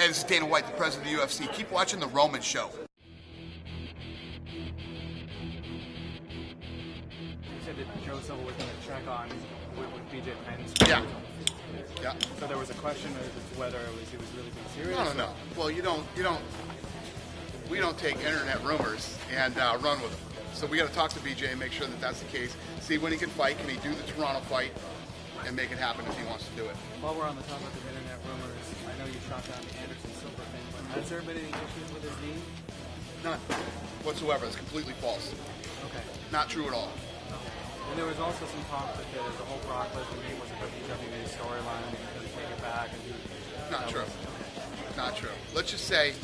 Hey, this is Dana White, the president of the UFC. Keep watching The Roman Show. You said that Joe Silva was going to check on with BJ Penn. Yeah. Yeah. So there was a question as to whether it was really being serious. No. Well, we don't take internet rumors and run with them. So we got to talk to BJ and make sure that that's the case. See when he can fight. Can he do the Toronto fight and make it happen if he wants to do it? While we're on the topic of internet rumors, I know you shot down the Anderson Silva thing, but has there been any issues with his knee? None whatsoever. It's completely false. Okay. Not true at all. Okay. And there was also some talk that the whole Brock Lesnar meeting was a WWE storyline and he couldn't take it back. And Not true. Not true. Let's just say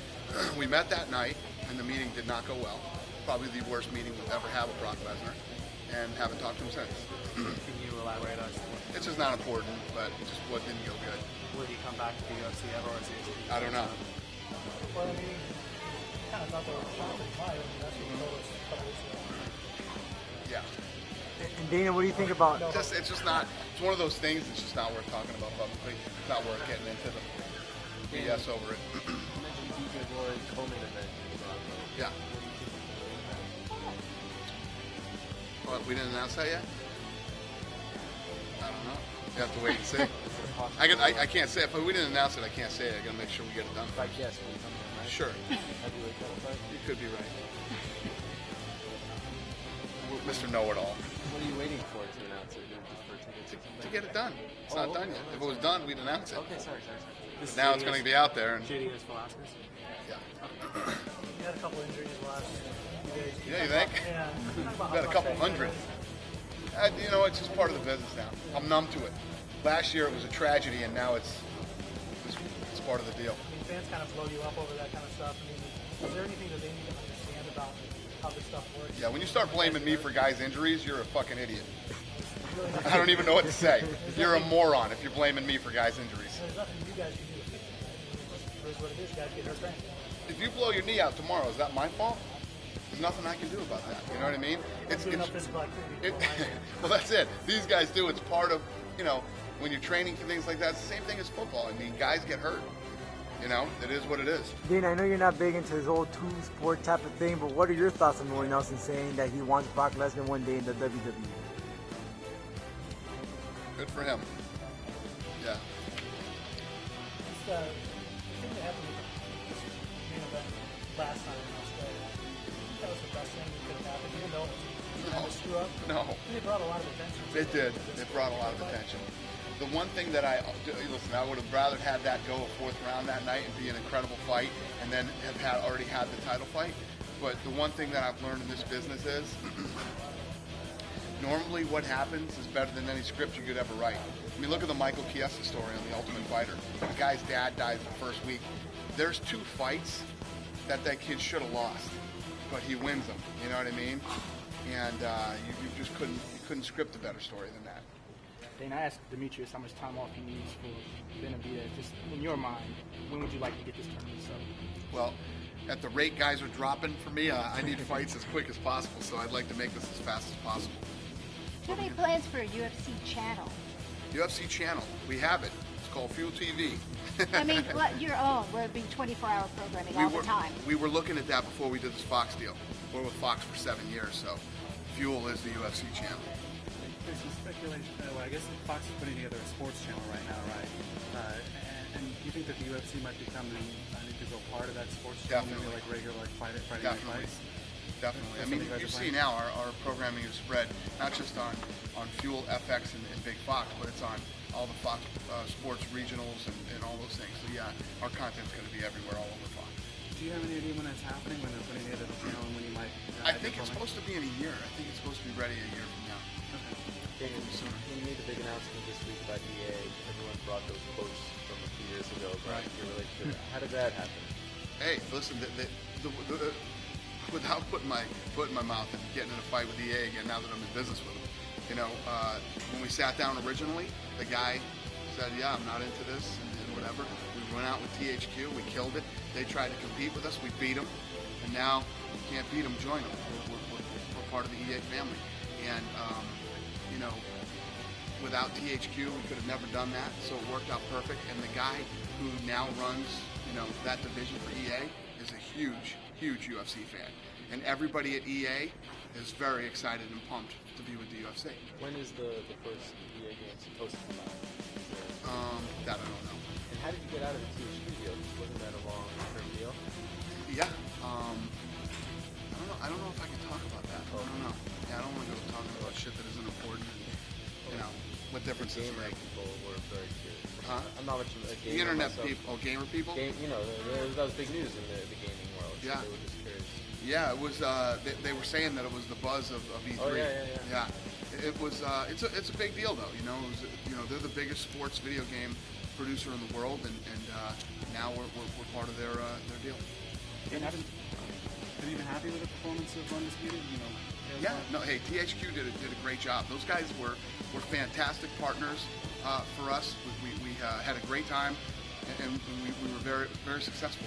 we met that night and the meeting did not go well. Probably the worst meeting we've ever had with Brock Lesnar, and haven't talked to him since. Can you elaborate on that? It's just not important, but it just what didn't go good. Will he come back to the UFC ever, or is he? I don't know. Well, I mean, kind of thought they were shocked at fight. I mean, that's what he told us a couple weeks ago. Yeah. And Dana, what do you think about? It's just not. It's one of those things. It's just not worth talking about publicly. It's not worth getting into the BS over it. You mentioned DJ Roy Coleman event. Yeah. Well, we didn't announce that yet? I don't know. You have to wait and see. I can't say it, but we didn't announce it. I can't say it. I got to make sure we get it done. If I guess, will you come in, right? Sure. Heavyweight title fight? You could be right. Mr. Know-It-All. What are you waiting for to announce it? Just for tickets or something? To get it done. It's not done yet. If it was done, we'd announce it. Okay, sorry. But now it's going to be out there. And JD is Velasquez? yeah. He had a couple injuries last few days. Yeah, you think? Yeah. We've got a couple hundred. You know, it's just part of the business now. I'm numb to it. Last year it was a tragedy, and now it's part of the deal. I mean, fans kind of blow you up over that kind of stuff. I mean, is there anything that they need to understand about how this stuff works? Yeah, when you start blaming me for guys' injuries, you're a fucking idiot. I don't even know what to say. You're a moron if you're blaming me for guys' injuries. There's nothing you guys can do to fix it. It is what it is. Guys get hurt playing. If you blow your knee out tomorrow, is that my fault? There's nothing I can do about that. You know what I mean? Well, that's it. These guys do. It's part of, when you're training for things like that, it's the same thing as football. I mean, guys get hurt. It is what it is. Dana, I know you're not big into this whole two-sport type of thing, but what are your thoughts on Roy Nelson saying that he wants Brock Lesnar one day in the WWE? Good for him. Yeah. Just, the thing that happened with this main event last time in Australia, I think that was the best thing that could have happened, even though it was a screw up. No. They brought a lot of attention. It did. It brought a lot of attention. The one thing that I would have rather had that go a fourth round that night and be an incredible fight, and then have already had the title fight. But the one thing that I've learned in this business is, normally what happens is better than any script you could ever write. I mean, look at the Michael Chiesa story on The Ultimate Fighter. The guy's dad dies the first week. There's 2 fights that kid should have lost, but he wins them. You know what I mean? And you just couldn't script a better story than that. Dana, I asked Demetrius how much time off he needs for Benavidez. Just in your mind, when would you like to get this tournament started? Well, at the rate guys are dropping for me, I need fights as quick as possible, so I'd like to make this as fast as possible. Do you have any plans for a UFC channel? UFC channel, we have it. It's called Fuel TV. I mean, your own, where it'd be 24-hour programming all the time. We were looking at that before we did this Fox deal. We're with Fox for 7 years, so Fuel is the UFC channel. There's some speculation. I guess Fox is putting together a sports channel right now, right? And do you think that the UFC might become an integral part of that sports channel? Definitely. Maybe like regular Friday night fights? Definitely. I mean, you see now our programming is spread not just on Fuel, FX, and Big Fox, but it's on all the Fox sports regionals and all those things. So yeah, our content's going to be everywhere, all over Fox. Do you have any idea when that's happening, when they're putting together the channel, and when you might? I think it's supposed to be in a year. I think it's supposed to be ready a year from now. When you made the big announcement this week about EA, everyone brought those quotes from a few years ago about your relationship. How did that happen? Hey, listen, without putting my foot in my mouth and getting in a fight with EA again, now that I'm in business with them, when we sat down originally, the guy said, yeah, I'm not into this and whatever. We went out with THQ, we killed it. They tried to compete with us, we beat them, and now you can't beat them, join them. We're part of the EA family. And, without THQ, we could have never done that, so it worked out perfect. And the guy who now runs, you know, that division for EA is a huge, huge UFC fan. And everybody at EA is very excited and pumped to be with the UFC. When is the first EA game supposed to come out? That I don't know. And how did you get out of the THQ deal? Wasn't that a long-term deal? Yeah. I don't know if I can talk about that. I don't know. Yeah, I don't want to go talking about shit that isn't important. You know, what difference does it make? People were very curious. Huh? I'm not much of a gamer The internet myself. people, gamer people? You know, that was big news in the gaming world. So Yeah. they were just curious. Yeah, it was. They were saying that it was the buzz of E3. Oh, yeah. It was. It's a big deal though. You know, it was, you know, they're the biggest sports video game producer in the world, and now we're part of their deal. And have you been happy with the performance of Undisputed? You know. Yeah. No. Hey, THQ did a great job. Those guys were fantastic partners for us. We had a great time, and we were very, very successful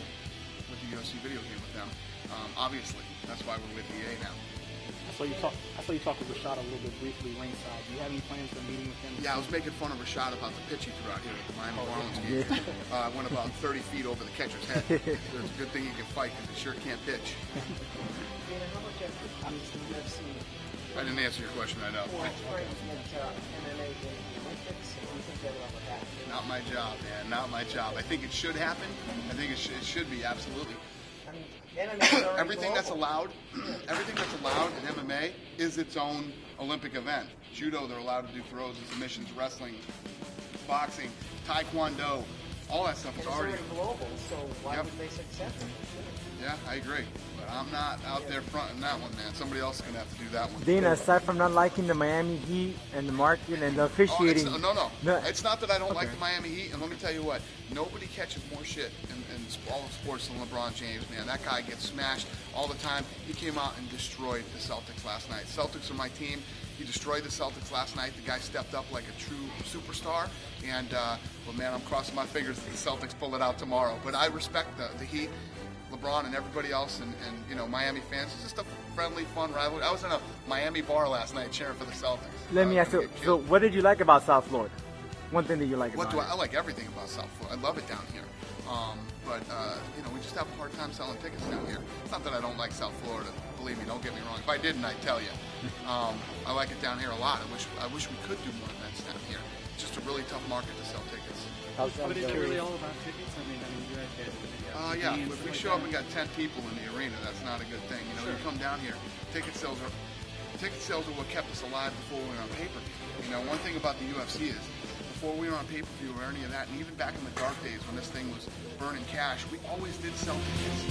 with the UFC video game with them. Obviously, that's why we're with EA now. I saw you talk with Rashad a little bit briefly ringside. Do you have any plans for meeting with him? Yeah, I was making fun of Rashad about the pitch he threw out here at the Miami Marlins game. Went about 30 feet over the catcher's head. It's a good thing he can fight because he sure can't pitch. Dana, how much effort comes to the UFC I didn't answer your question, I know. for encouragement MMA in the Olympics? Do you think that will happen? Not my job, man. Not my job. I think it should happen. I think it should be, absolutely. I mean, MMA is already Everything that's global. allowed in MMA is its own Olympic event. Judo, they're allowed to do throws and submissions. Wrestling, boxing, taekwondo, all that stuff is It's already. global, so why Yep. would they accept it? Yeah, I agree. But I'm not out there fronting that one, man. Somebody else is going to have to do that one. Dana, aside from not liking the Miami Heat and the market and the officiating, No. No. It's not that I don't like the Miami Heat, and let me tell you what, nobody catches more shit in all of sports than LeBron James, man. That guy gets smashed all the time. He came out and destroyed the Celtics last night. Celtics are my team. He destroyed the Celtics last night. The guy stepped up like a true superstar, and well, man, I'm crossing my fingers that the Celtics pull it out tomorrow. But I respect the Heat, LeBron, and everybody else, and you know, Miami fans. It's just a friendly, fun rivalry. I was in a Miami bar last night cheering for the Celtics. let me ask you, so what did you like about South Florida? One thing that you like What about do I like everything about South Florida. I love it down here. But you know, we just have a hard time selling tickets down here. It's not that I don't like South Florida. Believe me, don't get me wrong. If I didn't, I'd tell you. I like it down here a lot. I wish we could do more events down here. It's just a really tough market to sell tickets. But is it really all about tickets? I mean, you guys get Yeah, if we show up and got 10 people in the arena, that's not a good thing. You know, you come down here, ticket sales are what kept us alive before we were on pay-per-view. You know, one thing about the UFC is, before we were on pay-per-view or any of that, and even back in the dark days when this thing was burning cash, we always did sell tickets.